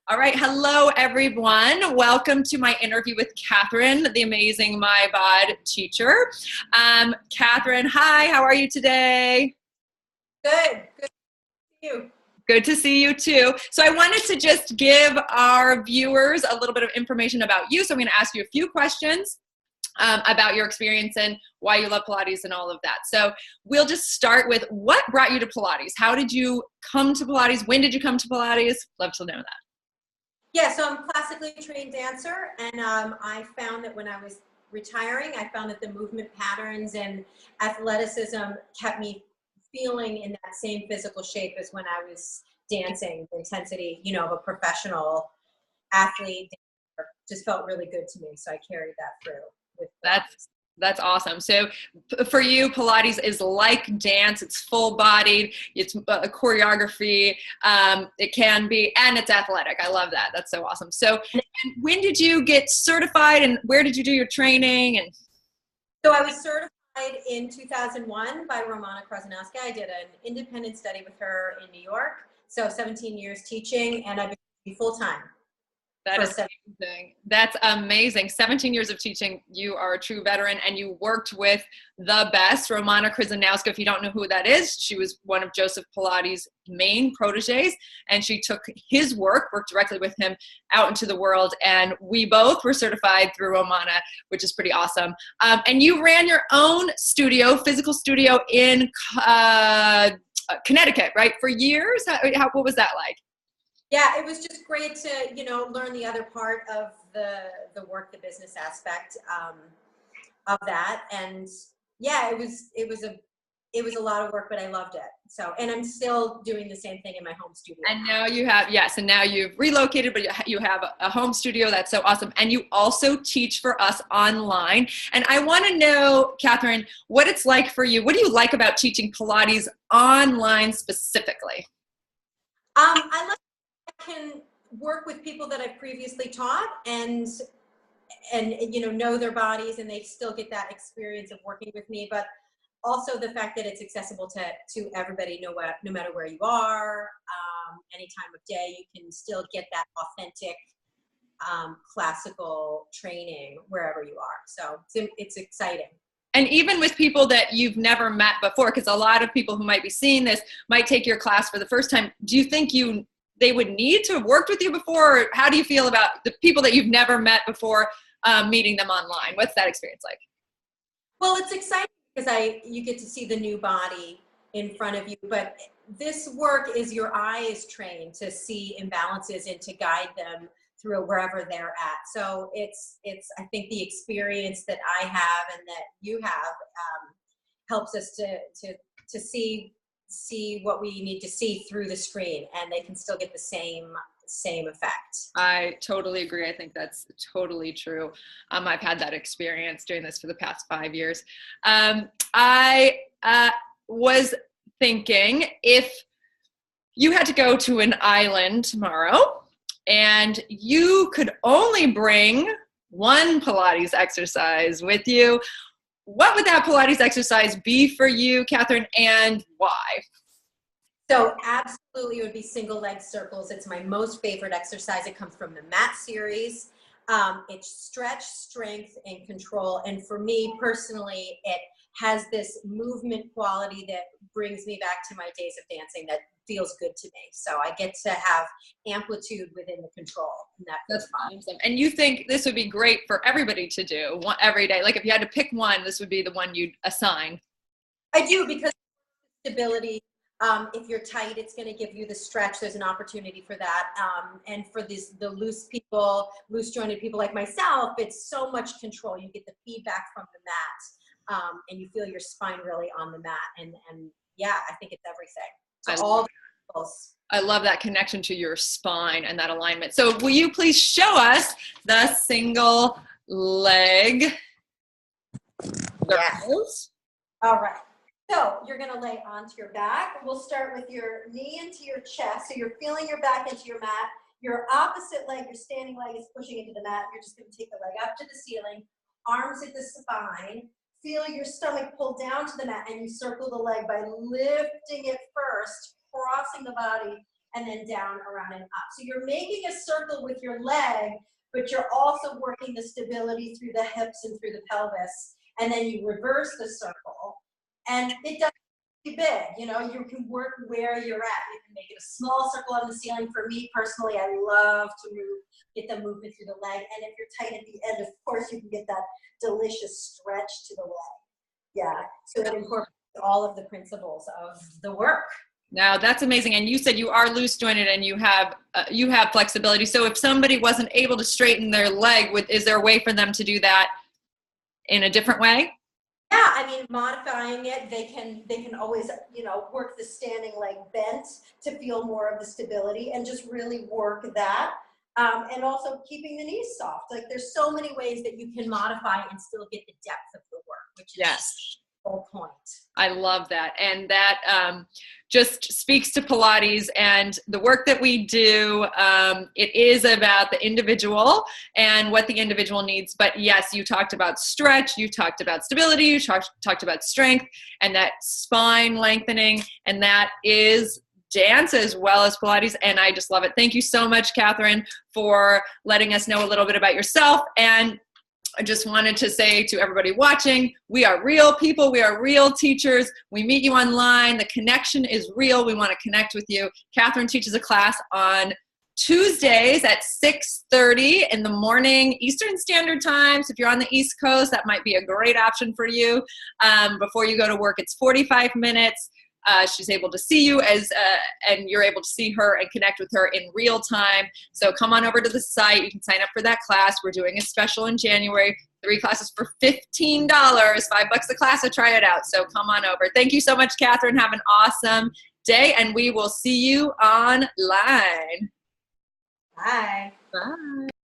All right. Hello, everyone. Welcome to my interview with Kathryn, the amazing MyBOD teacher. Kathryn, hi. How are you today? Good. Good to see you. Good to see you too. So I wanted to just give our viewers a little bit of information about you. So I'm going to ask you a few questions about your experience and why you love Pilates and all of that. So we'll just start with what brought you to Pilates? How did you come to Pilates? When did you come to Pilates? Love to know that. Yeah, so I'm a classically trained dancer, and I found that when I was retiring, I found that the movement patterns and athleticism kept me feeling in that same physical shape as when I was dancing. The intensity, of a professional athlete dancer just felt really good to me, so I carried that through with Pilates. That's awesome. So for you, Pilates is like dance. It's full-bodied. It's a choreography. It can be, and it's athletic. I love that. That's so awesome. So and when did you get certified and where did you do your training? And So I was certified in 2001 by Romana Krysanowska. I did an independent study with her in New York. So 17 years teaching, and I've been full-time. that is amazing. That's amazing. 17 years of teaching. You are a true veteran, and you worked with the best, Romana Krysanowska. If you don't know who that is, she was one of Joseph Pilates' main proteges, and she took his worked directly with him out into the world. And we both were certified through Romana, which is pretty awesome. And you ran your own studio, physical studio in Connecticut, right? For years? What was that like? Yeah, it was just great to, learn the other part of the work, the business aspect of that. And yeah, it was a lot of work, but I loved it. So, and I'm still doing the same thing in my home studio. And now you have, yes, and now you've relocated, but you have a home studio. That's so awesome. And you also teach for us online. And I want to know, Kathryn, what it's like for you. What do you like about teaching Pilates online specifically? I like can work with people that I've previously taught and know their bodies, and they still get that experience of working with me, but also the fact that it's accessible to everybody, no matter where you are, any time of day. You can still get that authentic classical training wherever you are. So it's exciting. And even with people that you've never met before, because a lot of people who might be seeing this might take your class for the first time. Do you think they would need to have worked with you before? Or how do you feel about the people that you've never met before meeting them online? What's that experience like? Well, it's exciting because you get to see the new body in front of you, but this work is your eye is trained to see imbalances and to guide them through wherever they're at. So it's I think the experience that I have and that you have helps us to see what we need to see through the screen, and they can still get the same effect. I totally agree. I think that's totally true. I've had that experience doing this for the past 5 years. I was thinking, if you had to go to an island tomorrow and you could only bring one Pilates exercise with you, what would that Pilates exercise be for you, Kathryn, and why? So absolutely, it would be single leg circles. It's my most favorite exercise. It comes from the mat series. It's stretch, strength, and control. And for me personally, it has this movement quality that brings me back to my days of dancing that feels good to me. So I get to have amplitude within the control. And that's awesome. And you think this would be great for everybody to do every day? Like if you had to pick one, this would be the one you'd assign. I do, because stability. If you're tight, it's going to give you the stretch. There's an opportunity for that. And for the loose jointed people like myself, it's so much control. You get the feedback from the mat, and you feel your spine really on the mat. And yeah, I think it's everything. So I love that connection to your spine and that alignment. So will you please show us the single leg circles? All right. So you're going to lay onto your back. We'll start with your knee into your chest. So you're feeling your back into your mat. Your opposite leg, your standing leg, is pushing into the mat. You're just going to take the leg up to the ceiling, arms at the spine. Feel your stomach pull down to the mat, and you circle the leg by lifting it first, crossing the body, and then down, around, and up. So you're making a circle with your leg, but you're also working the stability through the hips and through the pelvis. And then you reverse the circle. And it doesn't be big, you know, you can work where you're at. You can make it a small circle on the ceiling. For me personally, I love to get the movement through the leg. And if you're tight at the end, of course, you can get that delicious stretch to the leg. Yeah, so it incorporates all of the principles of the work. Now that's amazing. And you said you are loose jointed and you have flexibility. So if somebody wasn't able to straighten their leg, is there a way for them to do that in a different way? Yeah, I mean, modifying it, they can always, you know, work the standing leg bent to feel more of the stability and just really work that. And also keeping the knees soft. Like there's so many ways that you can modify and still get the depth of the work, which is the whole point. I love that. And that just speaks to Pilates and the work that we do. It is about the individual and what the individual needs. But yes, you talked about stretch, you talked about stability, you talked about strength and that spine lengthening. And that is dance as well as Pilates. And I just love it. Thank you so much, Kathryn, for letting us know a little bit about yourself. And I just wanted to say to everybody watching, we are real people. We are real teachers. We meet you online. The connection is real. We want to connect with you. Kathryn teaches a class on Tuesdays at 6:30 in the morning, Eastern Standard Time. So if you're on the East Coast, that might be a great option for you. Before you go to work, it's 45 minutes. She's able to see you and you're able to see her and connect with her in real time. So come on over to the site. You can sign up for that class. We're doing a special in January, 3 classes for $15, $5 a class to try it out. So come on over. Thank you so much, Kathryn. Have an awesome day and we will see you online. Bye. Bye.